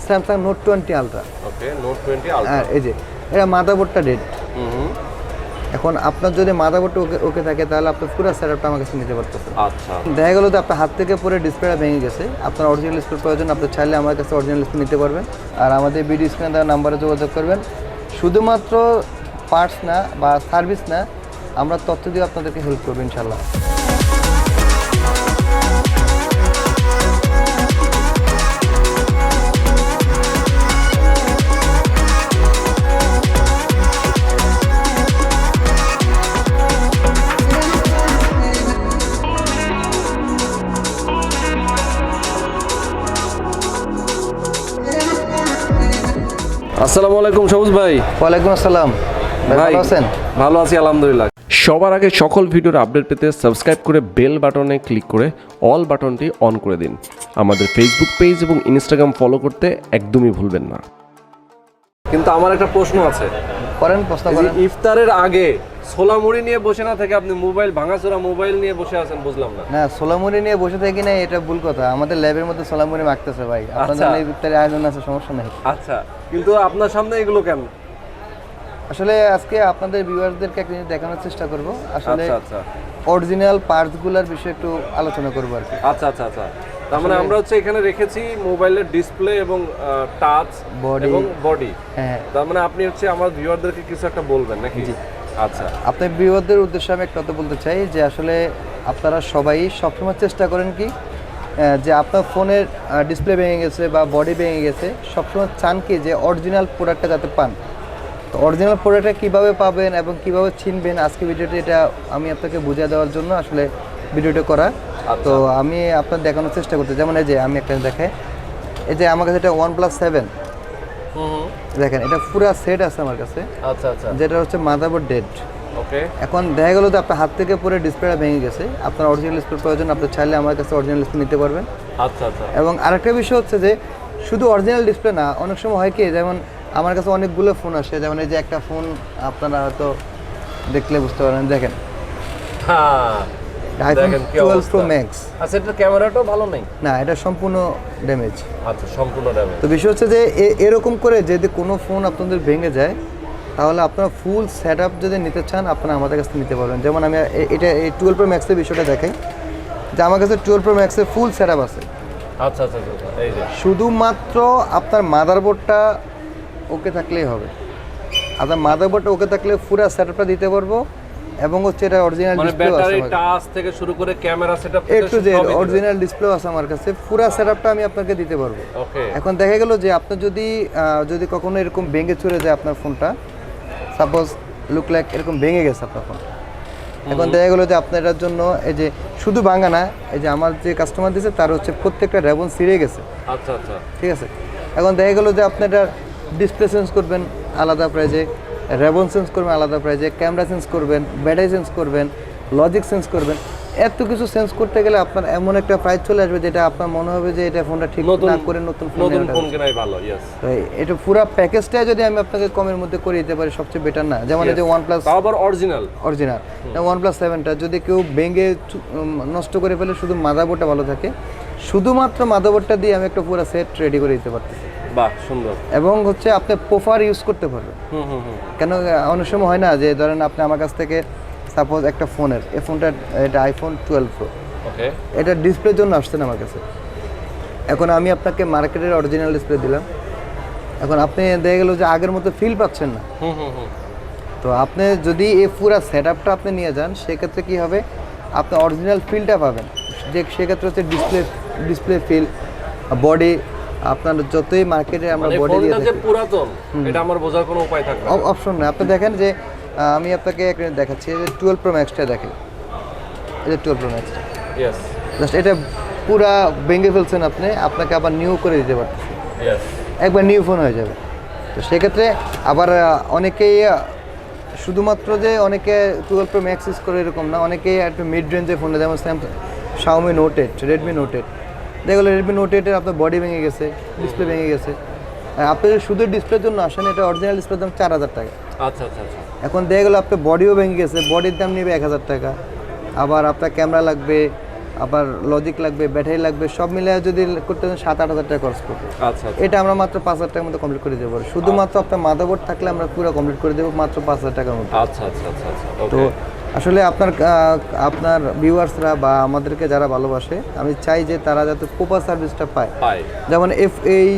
Samsung note 20 ultra. Okay, note 20 ultra. হ্যাঁ, এই যে এটা মাদারবোর্ডটা ডেড। এখন আপনার যদি মাদারবোর্ডটা ওকে থাকে তাহলে আপনার পুরো সেটআপটা আমার কাছে নিতে পারতেছেন। আচ্ছা, দেখা গেল যে আপনার হাত থেকে পরে ডিসপ্লেটা ভেঙে গেছে, আপনার অরিজিনাল ডিসপ্লে প্রয়োজন, আপনি চাইলে আমার কাছে অরিজিনাল ডিসপ্লে নিতে পারবেন। আর আমাদের ভিডিও স্ক্রিনে দেওয়া নাম্বারে যোগাযোগ করবেন। শুধুমাত্র পার্টস না বা সার্ভিস না, আমরা তথ্য দিয়ে আপনাদেরকে হেল্প করবো ইনশাল্লাহ। আসসালামু আলাইকুম সবুজ ভাই। ওয়ালাইকুম আসসালাম ভাই, ভালো আছেন? ভালো আছি আলহামদুলিল্লাহ। সবার আগে সকল ভিডিওর আপডেট পেতে সাবস্ক্রাইব করে বেল বাটনে ক্লিক করে অল বাটনটি অন করে দিন। আমাদের ফেসবুক পেজ এবং ইনস্টাগ্রাম ফলো করতে একদমই ভুলবেন না। কিন্তু আমার একটা প্রশ্ন আছে। করেন, প্রশ্ন করেন। ইফতারের আগে ছোলা মুড়ি নিয়ে বসে না থেকে আপনি মোবাইল ভাঙাচোরা মোবাইল নিয়ে বসে আছেন, বুঝলাম না। না, ছোলা মুড়ি নিয়ে বসে থাকি না, এটা ভুল কথা। আমাদের ল্যাবের মধ্যে ছোলা মুড়ি মাখতেছে ভাই, আপনাদের এই ইফতারের আয়োজন আছে, সমস্যা নেই। আচ্ছা, কিন্তু আপনার সামনে এগুলো কেন? আসলে আজকে আপনাদের ভিউয়ারদেরকে একটা জিনিস দেখানোর চেষ্টা করব। আসলে অরিজিনাল পার্টসগুলোর বিষয়ে একটু আলোচনা করব আর কি। আচ্ছা আচ্ছা আচ্ছা, তার মানে আমরা হচ্ছে এখানে রেখেছি মোবাইলের ডিসপ্লে এবং টাচ এবং বডি। হ্যাঁ, তার মানে আপনি হচ্ছে আমার ভিউয়ারদেরকে কিছু একটা বলবেন নাকি? জি। আচ্ছা, আপনার ভিউয়ারদের উদ্দেশ্যে আমি একটা কথা বলতে চাই যে আসলে আপনারা সবাই সবসময় চেষ্টা করেন কি যে আপনার ফোনের ডিসপ্লে ভেঙে গেছে বা বডি ভেঙে গেছে, সবসময় চান কি যে অরিজিনাল প্রোডাক্টটা যাতে পান। তো অরিজিনাল প্রোডাক্টটা কীভাবে পাবেন এবং কীভাবে চিনবেন, আজকে ভিডিওটা এটা আমি আপনাকে বুঝিয়ে দেওয়ার জন্য আসলে ভিডিওটা করা। তো আমি আপনার দেখানোর চেষ্টা করতে, যেমন এই যে আমি একটা দেখাই, এই যে আমার কাছে এটা OnePlus 7 দেখেন, এটা পুরো সেট আছে আমার কাছে। আচ্ছা আচ্ছা, যেটা হচ্ছে মাদারবোর্ড ডেড। ওকে, এখন দেখা গেল যে আপনার হাত থেকে পরে ডিসপ্লেটা ভেঙে গেছে, আপনার অরিজিনাল ডিসপ্লে প্রয়োজন, আপনি চাইলে আমার কাছে অরিজিনাল ডিসপ্লে নিতে পারবেন। আচ্ছা আচ্ছা, এবং আরেকটা বিষয় হচ্ছে যে শুধু অরিজিনাল ডিসপ্লে না, অনেক সময় হয় কি, যেমন আমার কাছে অনেকগুলো ফোন আসে, যেমন এই যে একটা ফোন আপনারা হয়তো দেখলে বুঝতে পারেন, দেখেন iPhone 12 Pro Max। আচ্ছা, এটা ক্যামেরাটাও ভালো নেই না, এটা সম্পূর্ণ ড্যামেজ। আচ্ছা, সম্পূর্ণ ড্যামেজ। তো বিষয় হচ্ছে যে এরকম করে যদি কোনো ফোন আপনাদের ভেঙে যায়, তাহলে আপনারা ফুল সেটআপ যদি নিতে চান, আপনারা আমাদের কাছে নিতে পারবেন। যেমন আমি এটা এই 12 Pro Max এর বিষয়টা দেখাই, যে আমার কাছে 12 Pro Max এর ফুল সেটআপ আছে। আচ্ছা আচ্ছা, এই যে শুধুমাত্র আপনার মাদারবোর্ডটা ওকে থাকলেই হবে। আপনার মাদারবোর্ডটা ওকে থাকলে পুরো সেটআপটা দিতে পারবো, এবং হচ্ছে এটা অরিজিনাল ডিসপ্লে আছে, ব্যাটারি টাচ থেকে শুরু করে ক্যামেরা সেটআপ থেকে একটু যে অরিজিনাল ডিসপ্লে আছে আমার কাছে, পুরো সেটআপটা আমি আপনাকে দিতে পারবো। ওকে, এখন দেখা গেল যে আপনি যদি কখনো এরকম ভেঙে চলে যায় আপনার ফোনটা, সাপোজ লুক লাইক এরকম ভেঙে গেছে আপনার ফোন, এখন দেখা গেলো যে আপনার এটার জন্য এই যে শুধু ভাঙা না, এই যে আমার যে কাস্টমার দিয়েছে তার হচ্ছে প্রত্যেকটা রেবন ছিঁড়ে গেছে। আচ্ছা আচ্ছা, ঠিক আছে। এখন দেখা গেলো যে আপনি এটা ডিসপ্লে চেঞ্জ করবেন আলাদা প্রাইজে, রেবন চেঞ্জ করবেন আলাদা প্রাইজে, ক্যামেরা চেঞ্জ করবেন, ব্যাটারি চেঞ্জ করবেন, লজিক চেঞ্জ করবেন, এত কিছু চেঞ্জ করতে গেলে আপনার এমন একটা প্রাইস চলে আসবে যেটা আপনার মনে হবে যে এটা ফোনটা ঠিক না করে নতুন ফোন কেনাই ভালো। ইয়েস, এটা পুরো প্যাকেজটাই যদি আমি আপনাকে কমের মধ্যে করে দিতে পারি, সবচেয়ে বেটার না? যেমন এই যে OnePlus, আবার অরিজিনাল OnePlus 7টা যদি কেউ ভেঙে নষ্ট করে ফেলে, শুধু মাদারবোর্ডটা ভালো থাকে, শুধুমাত্র মাদারবোর্ডটা দিয়ে আমি একটা পুরো সেট রেডি করে দিতে পারতেছি। বাহ, সুন্দর। এবং হচ্ছে আপনি প্রপার ইউজ করতে পারবেন। কেন অনেক সময় হয় না যে ধরেন আপনি আমার কাছ থেকে সাপোজ একটা ফোনের, এই ফোনটা এটা iPhone 12 Pro, ওকে, এটা ডিসপ্লের জন্য আসছেন আমার কাছে। এখন আমি আপনাকে মার্কেটের অরিজিনাল ডিসপ্লে দিলাম, এখন আপনি দেখা গেল যে আগের মতো ফিল পাচ্ছেন না। তো আপনি যদি এই পুরো সেটআপটা আপনি নিয়ে যান, সেক্ষেত্রে কি হবে, আপনি অরিজিনাল ফিলটা পাবেন। যে সেক্ষেত্রে হচ্ছে ডিসপ্লে ফিল, বডি, আপনার যতই মার্কেটে আমরা বডি দিয়ে থাকি, পুরাতন এটা আমার বোঝার কোনো উপায় থাকবে অপশন না। আপনি দেখেন যে আমি আপনাকে একটা দেখাচ্ছি, যে 12 Pro Max-টা দেখেন, এই যে 12 Pro Max, ইয়েস, জাস্ট এটা পুরা ভেঙে ফেলছেন আপনি, আপনাকে আবার নিউ করে দিতে পারতেছেন। ইয়েস, একবার নিউ ফোন হয়ে যাবে। তো সেক্ষেত্রে আবার অনেকেই শুধুমাত্র যে অনেকে 12 Pro Max ইউজ করে এরকম না, অনেকেই একটু মিড রেঞ্জের ফোনে, যেমন Xiaomi Note 8, Redmi Note 8, দেখো Redmi Note 8 এর আপনার বডি ভেঙে গেছে, ডিসপ্লে ভেঙে গেছে। আপনি শুধু ডিসপ্লের জন্য আসেন, এটা অরিজিনাল ডিসপ্লের দাম 4000 টাকা। আচ্ছা আচ্ছা আচ্ছা, এখন দেখা গেলো আপনার বডিও ভেঙে গেছে, বডির দাম নেবে 1000 টাকা। আবার আপনার ক্যামেরা লাগবে, আবার লজিক লাগবে, ব্যাটারি লাগবে, সব মিলে যদি করতে 7-8 হাজার টাকা খরচ করবে। আচ্ছা আচ্ছা এটা আমরা মাত্র 5,000 টাকার মধ্যে কমপ্লিট করে দেবো। শুধুমাত্র আপনার মাদারবোর্ড থাকলে আমরা পুরো কমপ্লিট করে দেবো মাত্র 5,000 টাকার মধ্যে। আচ্ছা আচ্ছা আচ্ছা আচ্ছা তো ওকে আসলে আপনার ভিউয়ার্সরা বা আমাদেরকে যারা ভালোবাসে, আমি চাই যে তারা যাতে প্রপার সার্ভিসটা পায়। যেমন এই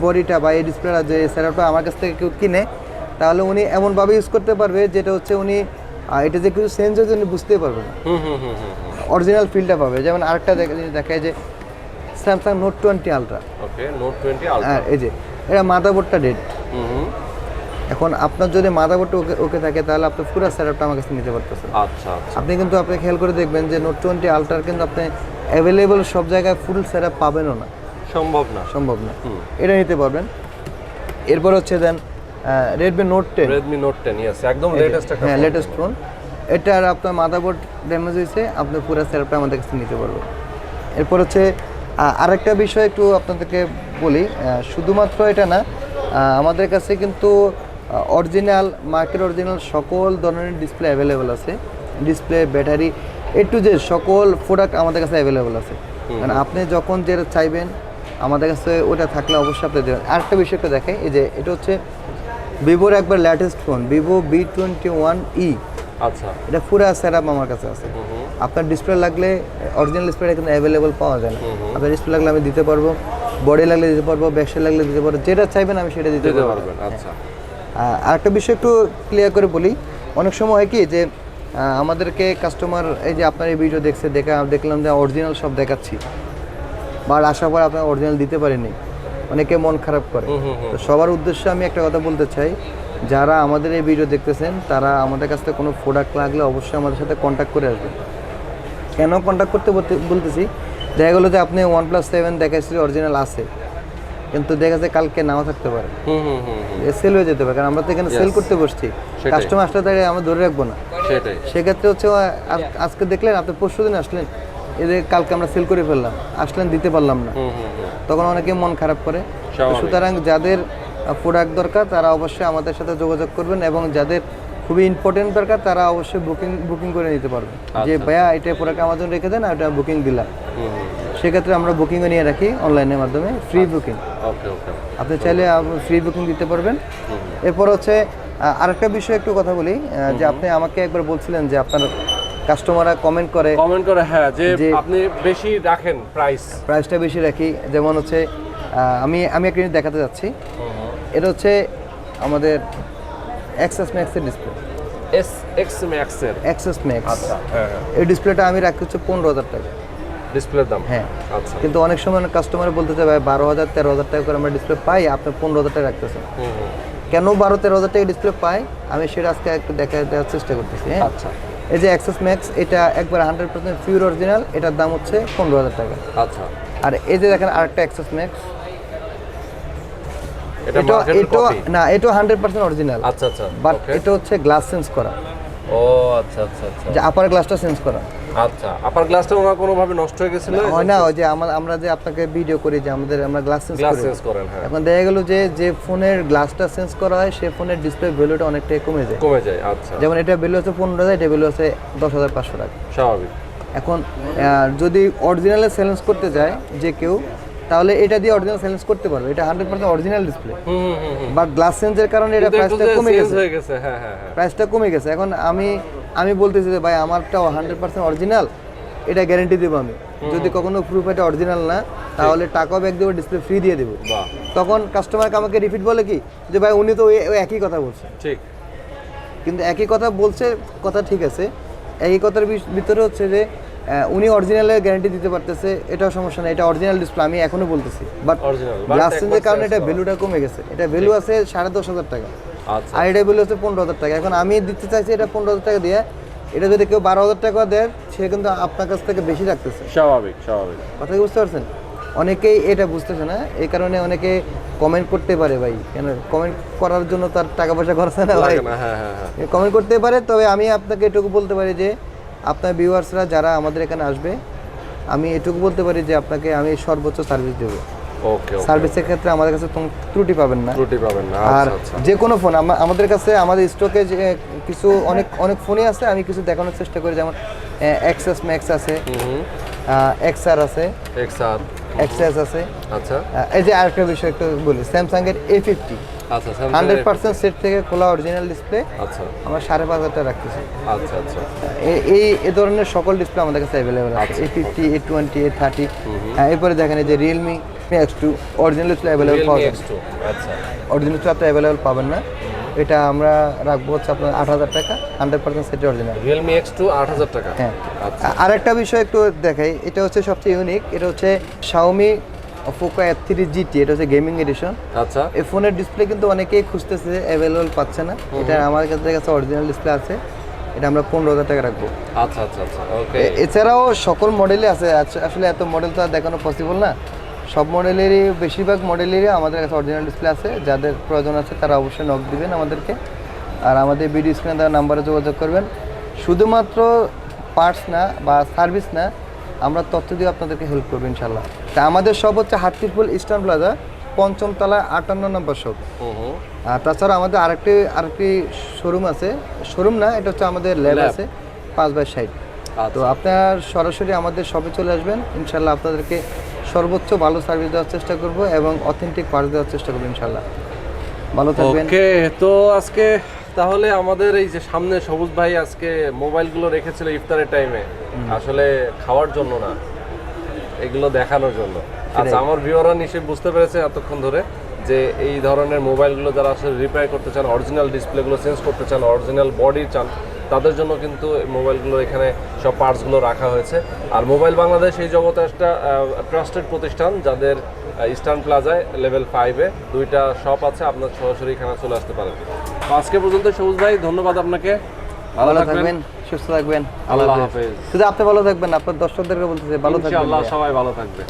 বডিটা বা এই ডিসপ্লেটা যে সেটআপটা আমার কাছ থেকে কেউ কিনে, তাহলে উনি এমনভাবে ইউজ করতে পারবে যেটা হচ্ছে উনি এটা যে কিছু চেঞ্জ হয়েছে উনি বুঝতেই পারবে না, অরিজিনাল ফিলটা পাবে। যেমন আরেকটা দেখায় যে Samsung note 20 ultra. Okay note 20 ultra, হ্যাঁ এই যে এটা মাদারবোর্ডটা ডেড। এখন আপনার যদি মাদারবোর্ডটা ওকে থাকে তাহলে আপনি পুরো সেটআপটা আমার কাছে নিতে পারতেছেন। আচ্ছা আচ্ছা আপনি কিন্তু আপনি খেয়াল করে দেখবেন যে নোট 20 আলট্রার কিন্তু আপনি অ্যাভেলেবল সব জায়গায় ফুল সেটআপ পাবেনও না, সম্ভব না। এটা নিতে পারবেন। এরপর হচ্ছে দেন রেডমি নোট 10। ইয়েস একদম লেটেস্ট একটা হ্যাঁ লেটেস্ট ফোন। এটার আপনার মাদারবোর্ড ড্যামেজ হয়েছে, আপনি পুরো সেটআপটা আমাদের কাছে নিতে পারবেন। এরপর হচ্ছে আরেকটা বিষয় একটু আপনাদেরকে বলি, শুধুমাত্র এটা না, আমাদের কাছে কিন্তু অরিজিনাল মার্কেট অরিজিনাল সকল ধরনের ডিসপ্লে অ্যাভেলেবেল আছে। ডিসপ্লে, ব্যাটারি, টু জেড সকল প্রোডাক্ট আমাদের কাছে অ্যাভেলেবেল আছে। মানে আপনি যখন যেটা চাইবেন আমাদের কাছে ওটা থাকলে অবশ্যই আপনি দেবেন। আরেকটা বিষয় একটু দেখাই, এই যে এটা হচ্ছে ভিভোর একবার লেটেস্ট ফোন, ভিভো V21e। আচ্ছা এটা পুরো সেটআপ আমার কাছে আছে। আপনার ডিসপ্লে লাগলে অরিজিনাল ডিসপ্লেটা কিন্তু অ্যাভেলেবল পাওয়া যায় না। আপনার ডিসপ্লে লাগলে আমি দিতে পারবো, বডি লাগলে দিতে পারবো, ব্যাকসাইড লাগলে দিতে পারবো, যেটা চাইবেন আমি সেটা দিতে পারবো। আচ্ছা আরেকটা বিষয় একটু ক্লিয়ার করে বলি, অনেক সময় হয় কি যে আমাদেরকে কাস্টমার এই যে আপনার এই ভিডিও দেখলাম যে অরিজিনাল সব দেখাচ্ছি, বাট আসার পর আপনার অরিজিনাল দিতে পারেনি, অনেকে মন খারাপ করে। তো সবার উদ্দেশ্যে আমি একটা কথা বলতে চাই, যারা আমাদের এই ভিডিও দেখতেছেন তারা আমাদের কাছ থেকে কোনো প্রোডাক্ট লাগলে অবশ্যই আমাদের সাথে কন্ট্যাক্ট করে আসবেন। কেন কন্ট্যাক্ট করতে বলতেছি, দেখা গেলো যে আপনি OnePlus 7 দেখাচ্ছি অরিজিনাল আছে, কিন্তু দেখা যায় কালকে নাও থাকতে পারে, সেল হয়ে যেতে পারে, কারণ আমরা তো এখানে সেল করতে বসছি। কাস্টমার আসলে তাই আমরা ধরে রাখবো না। সেক্ষেত্রে হচ্ছে আজকে দেখলেন আপনি পরশুদিন আসলেন, এদের কালকে আমরা সেল করে ফেললাম, আসলেন দিতে পারলাম না, তখন অনেকে মন খারাপ করে। সুতরাং যাদের প্রোডাক্ট দরকার তারা অবশ্যই আমাদের সাথে যোগাযোগ করবেন, এবং যাদের খুবই ইম্পর্টেন্ট দরকার তারা অবশ্যই বুকিং করে নিতে পারবে, যে ভাইয়া এটা প্রোডাক্ট আমার জন্য রেখে দেন, এটা বুকিং দিলাম। সেক্ষেত্রে আমরা বুকিংও নিয়ে রাখি অনলাইনের মাধ্যমে, ফ্রি বুকিং। আপনি চাইলে ফ্রি বুকিং দিতে পারবেন। এরপর হচ্ছে আরেকটা বিষয় একটু কথা বলি, যে আপনি আমাকে একবার বলছিলেন যে আপনার কাস্টমাররা কমেন্ট করে, হ্যাঁ, যে আপনি বেশি রাখেন, প্রাইসটা বেশি রাখি। যেমন হচ্ছে আমি একটা জিনিস দেখাতে যাচ্ছি, এটা হচ্ছে আমাদের এক্সএস ম্যাক্সের ডিসপ্লে, এক্সএস ম্যাক্স। আচ্ছা এই ডিসপ্লেটা আমি রাখি হচ্ছে 15,000 টাকা ডিসপ্লের দাম। হ্যাঁ আচ্ছা, কিন্তু অনেক সময় কাস্টমার বলতে চাই ভাই 12,000 13,000 টাকা করে আমরা ডিসপ্লে পাই, আপনি 15,000 টাকা রাখতেছেন। কেন 12-13,000 টাকা ডিসপ্লে পাই আমি সেটা আজকে একটু দেওয়ার চেষ্টা করতেছি। হ্যাঁ আচ্ছা, এই যে এক্সএস ম্যাক্স, এটা একবার 100% পিওর অরিজিনাল, এটার দাম হচ্ছে 15,000 টাকা। আচ্ছা, আর এই যে দেখেন আরেকটা এক্সএস ম্যাক্স, এটা 100% অরিজিনাল। আচ্ছা আচ্ছা, বাট এটা হচ্ছে গ্লাস চেঞ্জ করা। ও আচ্ছা আচ্ছা আচ্ছা, যে আপার গ্লাসটা চেঞ্জ করা। আচ্ছা, আপার গ্লাসটা ওনা কোনো ভাবে নষ্ট হয়ে গেছিল? হয় না, ওই যে আমরা যে আপনাকে ভিডিও করি যে আমরা গ্লাস চেঞ্জ করেন। হ্যাঁ, এখন দেখা গেল যে ফোনের গ্লাসটা চেঞ্জ করা হয় সেই ফোনের ডিসপ্লে ভ্যালুটা অনেকটাই কমে যায়। আচ্ছা, যেমন এটা ভ্যালু আছে 15,000, এটা ভ্যালু আছে 10,500 টাকা, স্বাভাবিক। এখন যদি অরিজিনালে চ্যালেঞ্জ করতে যায় যে কেউ, তাহলে এটা দিয়ে অরিজিনাল চ্যালেঞ্জ করতে পারবে, এটা 100% অরিজিনাল ডিসপ্লে। বাট গ্লাস চেঞ্জের কারণে এটা প্রাইসটা কমে গেছে। হ্যাঁ, প্রাইসটা কমে গেছে। এখন আমি বলতেছি যে ভাই আমারটাও 100% অরিজিনাল, এটা গ্যারান্টি দেবো আমি। যদি কখনো প্রুফ এটা অরিজিনাল না, তাহলে টাকা ব্যাক দেবো, ডিসপ্লে ফ্রি দিয়ে দেবো। তখন কাস্টমারকে আমাকে রিপিট বলে কি যে ভাই উনি তো ওই একই কথা বলছে। ঠিক, কিন্তু একই কথা বলছে, কথা ঠিক আছে, একই কথার ভিতরে হচ্ছে যে উনি অরিজিনালের গ্যারান্টি দিতে পারতেছে, এটাও সমস্যা নেই, এটা অরিজিনাল ডিসপ্লে, আমি এখনো বলতেছি। বাট গ্লাস চেঞ্জের কারণে এটা ভ্যালুটা কমে গেছে। এটা ভ্যালু আছে 10,500 টাকা, আর এটা ভ্যালু আছে 15,000 টাকা। এখন আমি দিতে চাইছি এটা 15,000 টাকা দিয়ে, এটা যদি কেউ 12,000 টাকা দেয় সে কিন্তু আপনার কাছ থেকে বেশি রাখতেছে। স্বাভাবিক। কথা কি বুঝতে পারছেন? অনেকেই এটা বুঝতেছে না, এই কারণে অনেকে কমেন্ট করতে পারে ভাই, কেন কমেন্ট করার জন্য তার টাকা পয়সা খরচ হয় না ভাই, কমেন্ট করতে পারে। তবে আমি আপনাকে এটুকু বলতে পারি যে আপনার ভিউয়ার্সরা যারা আমাদের এখানে আসবে, আমি এটুকু বলতে পারি যে আপনাকে আমি সর্বোচ্চ সার্ভিস দেবো। সার্ভিসের ক্ষেত্রে আমাদের কাছে ত্রুটি পাবেন না। আর যে কোনো ফোন আমাদের কাছে, আমাদের স্টকে যে কিছু অনেক ফোনই আছে, আমি কিছু দেখানোর চেষ্টা করি। যেমন এক্সএস ম্যাক্স আছে, এক্সআর আছে, এক্সআর, এক্সএস আছে। আচ্ছা এই যে আরেকটা বিষয় একটু বলি, স্যামসাং এর A50 আচ্ছা 100% সেট থেকে খোলা অরিজিনাল ডিসপ্লে আচ্ছা আমরা 5,500 টাকা রাখতেছি। আচ্ছা আচ্ছা এই ধরনের সকল ডিসপ্লে আমাদের কাছে অ্যাভেলেবল আছে, A50, A20, A30। এরপরে দেখেন এই যে Realme X2 original display available পাওয়া যায়। X2 আচ্ছা অরিজিনাল ডিসপ্লে আপনি অ্যাভেলেবল পাবেন না, এটা আমরা রাখবো হচ্ছে আপনার 8,000 টাকা 100% সেট অরিজিনাল। Realme X2 8,000 টাকা। হ্যাঁ আচ্ছা আরেকটা বিষয় একটু দেখাই, এটা হচ্ছে সবচেয়ে ইউনিক, এটা হচ্ছে Xiaomi Poco F3 GT, এটা হচ্ছে গেমিং এডিশন। আচ্ছা এই ফোনের ডিসপ্লে কিন্তু অনেকেই খুঁজতেছে, অ্যাভেলেবল পাচ্ছে না। এটা আমার কাছে অরিজিনাল ডিসপ্লে আছে, এটা আমরা 15,000 টাকা রাখবো। আচ্ছা আচ্ছা আচ্ছা ওকে। এছাড়াও সকল মডেলই আছে, আসলে এত মডেল তো আর দেখানো পসিবল না। সব মডেলেরই, বেশিরভাগ মডেলেরই আমাদের কাছে অরিজিনাল ডিসপ্লে আছে। যাদের প্রয়োজন আছে তারা অবশ্যই নক দিবেন আমাদেরকে, আর আমাদের ভিডিও স্ক্রিনে দেওয়া নাম্বারে যোগাযোগ করবেন। শুধুমাত্র পার্টস না বা সার্ভিস না, আমরা তথ্য দিয়ে আপনাদেরকে হেল্প করবো ইনশাল্লাহ। তা আমাদের সব হচ্ছে হাতিরপুল ইস্টার্ন প্লাজা, 5ম তলায় 58 নম্বর শপ। আর তাছাড়া আমাদের আরেকটি শোরুম আছে, শোরুম না, এটা হচ্ছে আমাদের ল্যাব আছে 5/60। তো আপনার সরাসরি আমাদের শপে চলে আসবেন, ইনশাল্লাহ আপনাদেরকে সর্বোচ্চ ভালো সার্ভিস দেওয়ার চেষ্টা করব এবং অথেন্টিক পার্টস দেওয়ার চেষ্টা করবো ইনশাল্লাহ। ভালো থাকবেন। ওকে, তো আজকে তাহলে আমাদের এই যে সামনে সবুজ ভাই আজকে মোবাইলগুলো রেখেছিল ইফতারের টাইমে, আসলে খাওয়ার জন্য না, এগুলো দেখানোর জন্য। আচ্ছা, আমার ভিউয়াররা নিশ্চয়ই বুঝতে পেরেছে এতক্ষণ ধরে যে এই ধরনের মোবাইলগুলো যারা আসলে রিপেয়ার করতে চান, অরিজিনাল ডিসপ্লেগুলো চেঞ্জ করতে চান, অরিজিনাল বডি চান, তাদের জন্য কিন্তু মোবাইলগুলো এখানে সব পার্টসগুলো রাখা হয়েছে। আর মোবাইল বাংলাদেশ এই জগতে একটা ট্রাস্টেড প্রতিষ্ঠান, যাদের ইস্টার্ন প্লাজায় লেভেল 5-এ 2টা শপ আছে, আপনার সরাসরি এখানে চলে আসতে পারেন। তো আজকে পর্যন্ত সবুজ ভাই, ধন্যবাদ আপনাকে, ভালো থাকবেন, সুস্থ থাকবেন, আল্লাহ হাফেজ। শুধু আপনি ভালো থাকবেন, আপনার দর্শকদেরকে বলতেছে ভালো থাকবেন, ইনশাআল্লাহ সবাই ভালো থাকবে।